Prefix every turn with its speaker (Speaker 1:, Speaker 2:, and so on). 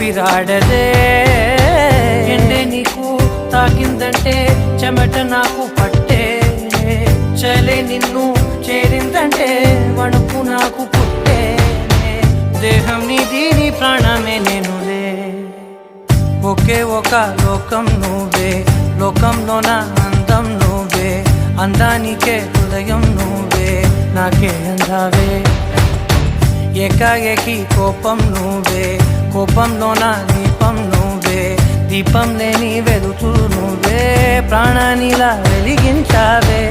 Speaker 1: ఊపిరాడదే ఎండే నీకు తాకిందంటే చెమట నాకు పట్టే చలే నిన్ను చేరిందంటే వణుకు నాకు పుట్టే దేహం నీది నీ ప్రాణమే నేనులే ఒకే ఒక లోకం నువ్వే లోకంలో నా అందం నువ్వే అందానికే హృదయం నువ్వే నాకే అందావే ఏకాఏకి కోపం నువ్వే కోపంలో నా దీపం నువ్వే దీపం లేని వెలుతురు నువ్వే ప్రాణానిలా వెలిగించావే